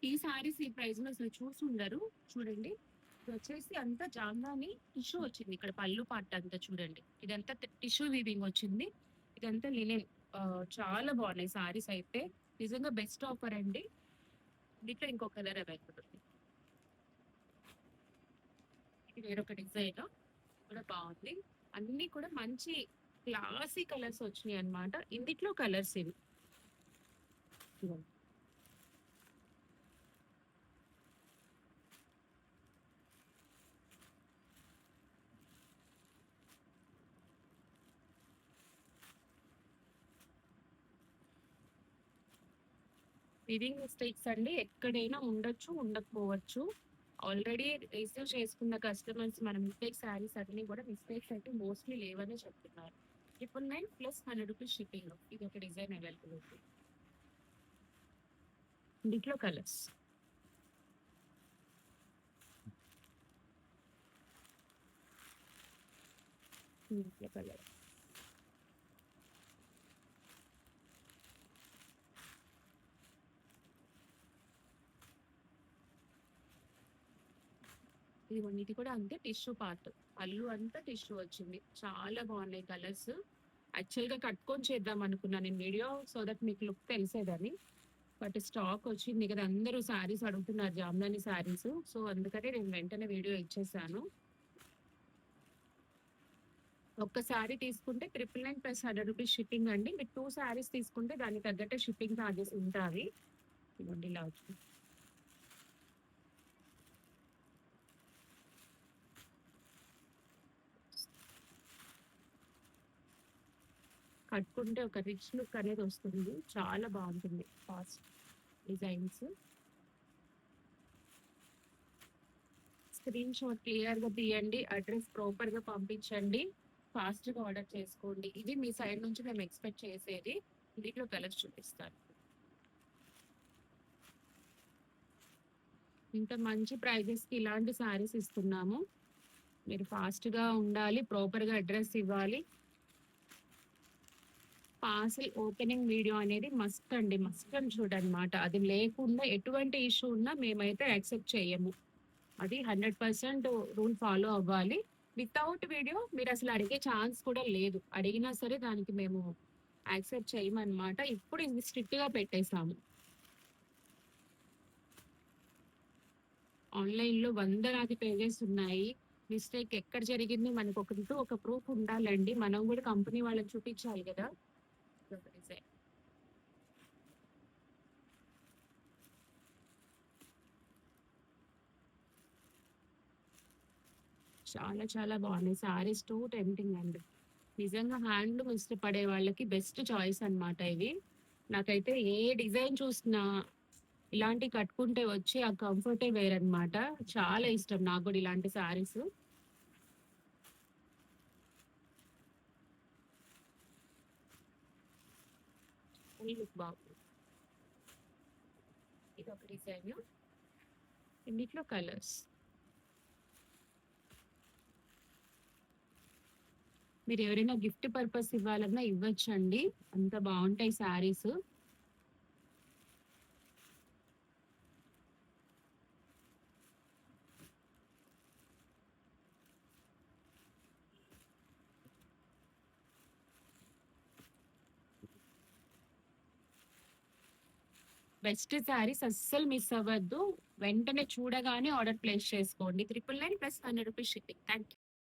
ఈ సారీస్ ఈ ప్రైస్ లో అసలు చూసి ఉండరు. చూడండి, ఇది వచ్చేసి అంతా జామ్దాని టిష్యూ వచ్చింది. ఇక్కడ పళ్ళు పార్ట్ అంతా చూడండి, ఇదంతా టిష్యూ వీవింగ్ వచ్చింది. ఇదంతా లినెన్. చాలా బాగున్నాయి సారీస్ అయితే. నిజంగా బెస్ట్ ఆఫర్ అండి. దీంట్లో ఇంకో కలర్ అవైలబుల్ ఉంది. ఇది వేరొక డిజైన్ కూడా బాగుంది. అన్ని కూడా మంచి క్లాసీ కలర్స్ వచ్చినాయి అన్నమాట. ఇందిట్లో కలర్స్ ఇవి. ఇదిగోండి. వివింగ్ మిస్టేక్స్ అండి ఎక్కడైనా ఉండొచ్చు, ఉండకపోవచ్చు. ఆల్రెడీ రిసీవ్ చేసుకున్న కస్టమర్స్ మన మిస్టేక్ శారీస్ అన్ని కూడా మిస్టేక్స్ అయితే మోస్ట్లీ లేవనే చెప్తున్నారు. 999 ప్లస్ ₹100 షిప్పింగ్. ఇది ఒక డిజైన్ అవైలబుల్ ఉంది. దీంట్లో కలర్స్ కలర్ ఇదిగోండి, ఇది కూడా అంతే టిష్యూ పార్ట్. పళ్ళు అంతా టిష్యూ వచ్చింది. చాలా బాగున్నాయి కలర్స్. యాక్చువల్ గా కట్టుకొని చేద్దాం అనుకున్నాను నేను వీడియో, సో దట్ మీకు లుక్ తెలిసేదని. బట్ స్టాక్ వచ్చింది కదా, అందరూ శారీస్ అడుగుతున్నారు, జామ్దాని శారీస్. సో అందుకని నేను వెంటనే వీడియో ఇచ్చేసాను. ఒక్క శారీ తీసుకుంటే 999 ప్లస్ ₹100 షిప్పింగ్ అండి. మీరు 2 శారీస్ తీసుకుంటే దానికి తగ్గట్టు షిప్పింగ్ ఛార్జెస్ ఉంటాయి. ఇదిగోండి ఇలా వచ్చింది. కట్టుకుంటే ఒక రిచ్ లుక్ అనేది వస్తుంది. చాలా బాగుంటుంది. Fast designs. Screen shot clear గా తీయండి, అడ్రస్ ప్రాపర్ గా పంపించండి, ఫాస్ట్ గా ఆర్డర్ చేసుకోండి. ఇది మీ సైడ్ నుంచి మేము ఎక్స్పెక్ట్ చేసేది. దీంట్లో కలర్స్ చూపిస్తాను. ఇంత మంచి ప్రైజెస్ కి ఇలాంటి శారీస్ ఇస్తున్నాము. మీరు ఫాస్ట్ గా ఉండాలి, ప్రాపర్ గా అడ్రస్ ఇవ్వాలి. పార్సిల్ ఓపెనింగ్ వీడియో అనేది మస్ట్ అండి, మస్ట్ అని చూడనమాట. అది లేకుండా ఎటువంటి ఇష్యూ ఉన్నా మేమైతే యాక్సెప్ట్ చేయము. అది 100% రూల్ ఫాలో అవ్వాలి. వితౌట్ వీడియో మీరు అసలు అడిగే ఛాన్స్ కూడా లేదు. అడిగినా సరే దానికి మేము యాక్సెప్ట్ చేయమన్నమాట. ఇప్పుడు ఇది స్ట్రిక్ట్ గా పెట్టేసాము. ఆన్లైన్ లో వందలాది పేజెస్ ఉన్నాయి. మిస్టేక్ ఎక్కడ జరిగింది మనకు ఒక ప్రూఫ్ ఉండాలండి. మనం కూడా కంపెనీ వాళ్ళకి చూపించాలి కదా. చాలా చాలా బాగున్నాయి సారీస్. టూ టెంప్టింగ్ అండి. నిజంగా హ్యాండ్లూమ్ ఇష్టపడే వాళ్ళకి బెస్ట్ చాయిస్ అన్నమాట ఇది. నాకైతే ఏ డిజైన్ చూసినా ఇలాంటి కట్టుకుంటే వచ్చి ఆ కంఫర్టే వేరన్నమాట. చాలా ఇష్టం నాకు కూడా ఇలాంటి సారీస్. లుక్ బాగుంది. ఇది ఒక డిజైన్. ఇందులో కలర్స్ మీరు ఎవరైనా గిఫ్ట్ పర్పస్ ఇవ్వాలన్నా ఇవ్వచ్చండి. అంత బాగుంటాయి శారీస్. బెస్ట్ శారీస్ అస్సలు మిస్ అవ్వద్దు. వెంటనే చూడగానే ఆర్డర్ ప్లేస్ చేసుకోండి. 999 ప్లస్ ₹100 షిప్పింగ్. Thank you.